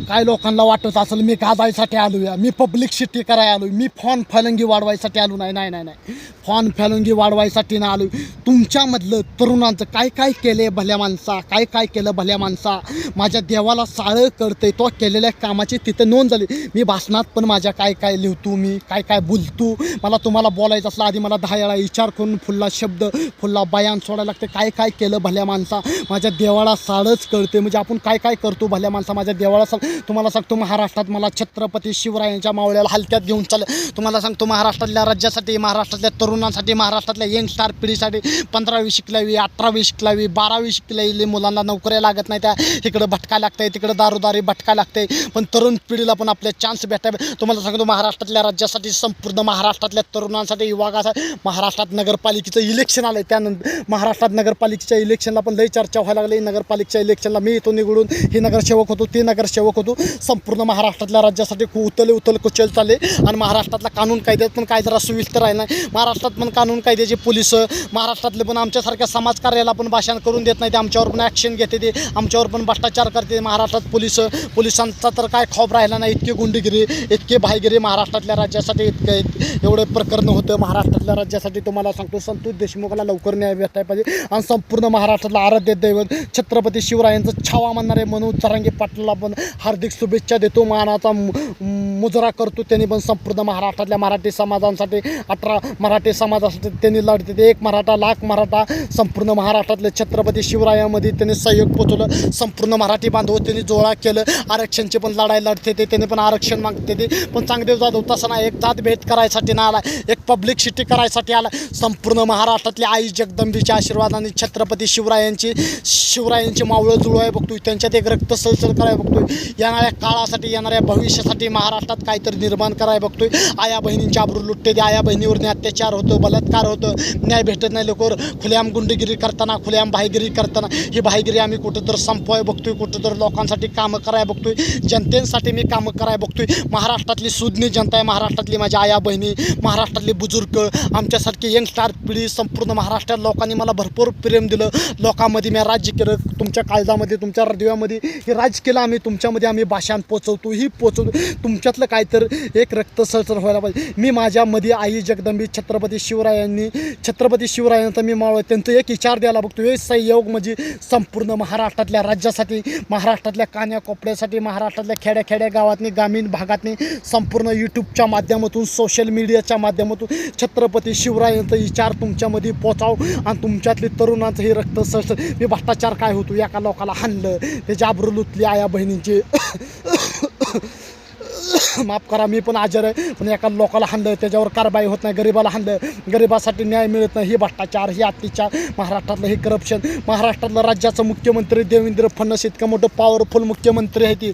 काय लोकांना वाटत असेल मी गाजायसाठी आलो या, मी पब्लिसिटी करायला आलो, मी फॉन फलंगी वाढवायसाठी आलो नाही. नाही नाही नाही फॉन फलंगी वाढवायसाठी ना आलो. तुमच्यामधलं तरुणांचं काय काय केले भल्या माणसा, काय काय केलं भल्या माणसा. माझ्या देवाला साळं कळतंय, तो केलेल्या कामाची तिथं नोंद झाली. मी भाषणात पण माझ्या काय काय लिहितो, मी काय काय बोलतो. मला तुम्हाला बोलायचं असलं आधी मला 10 वेळा विचार करून फुल्ला शब्द फुल्ला बयान सोडायला लागते. काय काय केलं भल्या माणसा, माझ्या देवाला साळंच कळते. म्हणजे आपण काय काय करतो भल्या माणसा माझ्या देवाला तुम्हाला सांगतो महाराष्ट्रात मला छत्रपती शिवरायांच्या मावळ्याला हलक्यात घेऊन चाललं. तुम्हाला सांगतो महाराष्ट्रातल्या राज्यासाठी, महाराष्ट्रातल्या तरुणांसाठी, महाराष्ट्रातल्या यंगस्टार पिढीसाठी 15वी शिकलावी, 18वी शिकलावी, 12वी शिकलेली मुलांना नोकऱ्या लागत नाही, त्या इकडं भटका लागतंय, तिकडं दारोदारी भटका लागतंय. पण तरुण पिढीला पण आपले चान्स भेटावे. तुम्हाला सांगतो महाराष्ट्रातल्या राज्यासाठी, संपूर्ण महाराष्ट्रातल्या तरुणांसाठी, युवकासाठी महाराष्ट्रात नगरपालिकेचं इलेक्शन आलं. त्यानंतर महाराष्ट्रात नगरपालिकेच्या इलेक्शनला पण लई चर्चा व्हायला लागली. नगरपालिकेच्या इलेक्शनला मी इथून निवडून ही नगरसेवक होतो, ते नगरसेवक होतो. संपूर्ण महाराष्ट्रातल्या राज्यासाठी उतल कुचल चालले. आणि महाराष्ट्रातला कानून कायद्यात पण काय जरा सुविस्तर राहिला नाही. महाराष्ट्रात पण कानून कायद्याचे पोलिस, महाराष्ट्रातले पण आमच्यासारख्या समाजकार्याला पण भाषण करून देत नाही, ते आमच्यावर पण ॲक्शन घेते, ते आमच्यावर पण भ्रष्टाचार करते. महाराष्ट्रात पोलिसांचा तर काय खौफ राहिला नाही. इतके गुंडगिरी, इतके भाईगिरी महाराष्ट्रातल्या राज्यासाठी एवढे प्रकरण होतं. महाराष्ट्रातल्या राज्यासाठी तुम्हाला सांगतो संतोष देशमुखाला लवकर न्याय भेटायला पाहिजे. आणि संपूर्ण महाराष्ट्रातला आराध्य दैवत छत्रपती शिवरायांचं छावा म्हणणारे मनोज जरांगे पाटलाला पण हार्दिक शुभेच्छा देतो. मानाचा मुजरा करतो. त्यांनी पण संपूर्ण महाराष्ट्रातल्या मराठी समाजांसाठी 18 मराठी समाजासाठी त्यांनी लढते. एक मराठा लाख मराठा संपूर्ण महाराष्ट्रातले छत्रपती शिवरायामध्ये त्यांनी सहयोग पोचवलं. संपूर्ण मराठी बांधव त्यांनी जोळा केलं. आरक्षणची पण लढाई लढते ते, त्यांनी पण आरक्षण मागते ते. पण चांगदेव जाधव तसा ना एक जात भेद करायसाठी ना आला, एक पब्लिसिटी करायसाठी आला. संपूर्ण महाराष्ट्रातली आई जगदंबीच्या आशीर्वादाने छत्रपती शिवरायांची मावळं जुळवाय बघतोय. त्यांच्यात एक रक्त सलसल करायला बघतोय. येणाऱ्या काळासाठी, येणाऱ्या भविष्यासाठी महाराष्ट्रात काहीतरी निर्माण करायला बघतोय. आया बहिणींची आबरू लुटते ते, आया बहिणीवरती अत्याचार होतं, बलात्कार होतं, न्याय भेटत नाही. लोक खुल्याम गुंडगिरी करताना, खुल्याम भाईगिरी करताना, ही भाईगिरी आम्ही कुठं तर संपवाय बघतोय, कुठं तर लोकांसाठी कामं करायला बघतोय, जनतेसाठी मी कामं करायला बघतोय. महाराष्ट्रातली सुज्ञ जनता आहे, महाराष्ट्रातली माझ्या आया बहिणी, महाराष्ट्रातले बुजुर्ग, आमच्यासारखी यंगस्टार पिढी, संपूर्ण महाराष्ट्रात लोकांनी मला भरपूर प्रेम दिलं. लोकांमध्ये मी राज्य केलं, तुमच्या काळजामध्ये, तुमच्या हृदयामध्ये हे राज्य केलं. आम्ही तुमच्यामध्ये आम्ही भाषण पोचवतो, ही पोचवतो. तुमच्यातलं काय तर एक रक्त सळसळ व्हायला पाहिजे. मी माझ्यामध्ये आई जगदंबी छत्रपती शिवरायांचा मी मावळ, त्यांचं एक विचार द्यायला बघतो. हे सहयोग म्हणजे संपूर्ण महाराष्ट्रातल्या राज्यासाठी, महाराष्ट्रातल्या कान्याकोपऱ्यासाठी, महाराष्ट्रातल्या खेड्या गावातनी, ग्रामीण भागातनी, संपूर्ण यूट्यूबच्या माध्यमातून, सोशल मीडियाच्या माध्यमातून छत्रपती शिवरायांचा विचार तुमच्यामध्ये पोचाव. आणि तुमच्यातली तरुणांचं हे रक्त सळसळ. मी भ्रष्टाचार काय होतो, एका लोकाला हाणलं, त्याची आबरू लुटली आया बहिणींची, माफ करा मी पण आजार आहे, पण एका लोकाला हाणलं त्याच्यावर कारवाई होत नाही. गरिबाला हाणलं, गरिबासाठी न्याय मिळत नाही. ही भ्रष्टाचार, ही अत्याचार, महाराष्ट्रातलं हे करप्शन. महाराष्ट्रातलं राज्याचं मुख्यमंत्री देवेंद्र फडणवीस इतकं मोठं पॉवरफुल मुख्यमंत्री आहे ती,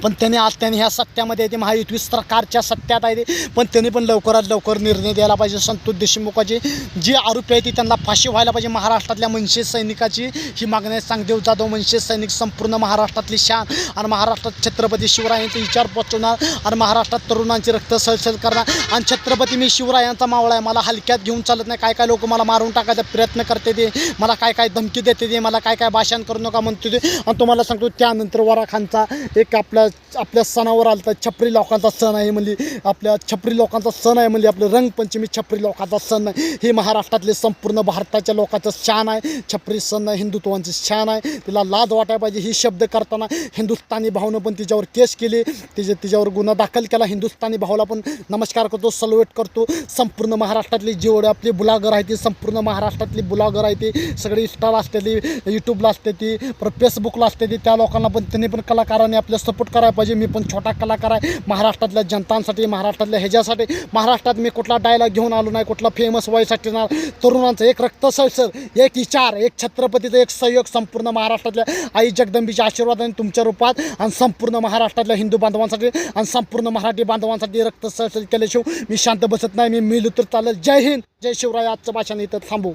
पण त्यांनी ह्या सत्यामध्ये येते, महायुती सरकारच्या सत्यात आहे ते, पण त्यांनी पण लवकरात लवकर निर्णय द्यायला पाहिजे. संतोष देशमुखाची जी आरोपी आहे ती त्यांना फाशी व्हायला पाहिजे. महाराष्ट्रातल्या मनसे सैनिकाची ही मागणी आहे. चांगदेव जाधव मनसे सैनिक संपूर्ण महाराष्ट्रातली शान, आणि महाराष्ट्रात छत्रपती शिवरायांचा विचार पोचवणार, आणि महाराष्ट्रात तरुणांची रक्त सळसळ करणार. आणि छत्रपती मी शिवरायांचा मावळा आहे, मला हलक्यात घेऊन चालत नाही. काय काय लोक मला मारून टाकायचा प्रयत्न करते ते, मला काय काय धमकी देते ते, मला काय काय भाषण करू नका म्हणते ते. आणि तुम्हाला सांगतो त्यानंतर वराखांचा एक आपल्या सणावर आला तर छपरी लोकांचा सण आहे म्हणजे, आपल्या छपरी लोकांचा सण आहे म्हणजे, आपलं रंगपंचमी छपरी लोकांचा सण आहे. हे महाराष्ट्रातले संपूर्ण भारताच्या लोकांचं शान आहे. छपरी सण आहे, हिंदुत्वांची शान आहे, तिला लाज वाटायला पाहिजे. ही शब्द करताना हिंदुस्थानी भावनं पण तिच्यावर केस केली, तिच्यावर गुन्हा दाखल केला. हिंदुस्थानी भावाला पण नमस्कार करतो, सल्यूट करतो. संपूर्ण महाराष्ट्रातली जेवढे आपले ब्लॉगर आहे ते, संपूर्ण महाराष्ट्रातली ब्लॉगर आहे ते सगळी इंस्टाला असते ती, यूट्यूबला असते ती, परत फेसबुकला असते ती, त्या लोकांना पण त्यांनी पण कलाकारांनी आपल्या सपोर्ट करायला पाहिजे. मी पण छोटा कलाकार आहे महाराष्ट्रातल्या जनतांसाठी, महाराष्ट्रातल्या ह्याच्यासाठी. महाराष्ट्रात मी कुठला डायलॉग घेऊन आलो नाही, कुठला फेमस व्हायसाठी ना. तरुणांचं एक रक्त सळसळ, एक विचार, एक छत्रपतीचं एक सहयोग संपूर्ण महाराष्ट्रातल्या आई जगदंबीच्या आशीर्वादाने तुमच्या रूपात, आणि संपूर्ण महाराष्ट्रातल्या हिंदू बांधवांसाठी आणि संपूर्ण मराठी बांधवांसाठी रक्त सळसळ केल्याशिवाय मी शांत बसत नाही. मी मिळू तर चालेल. जय हिंद, जय शिवराय. आजचं भाषण इथं थांबू.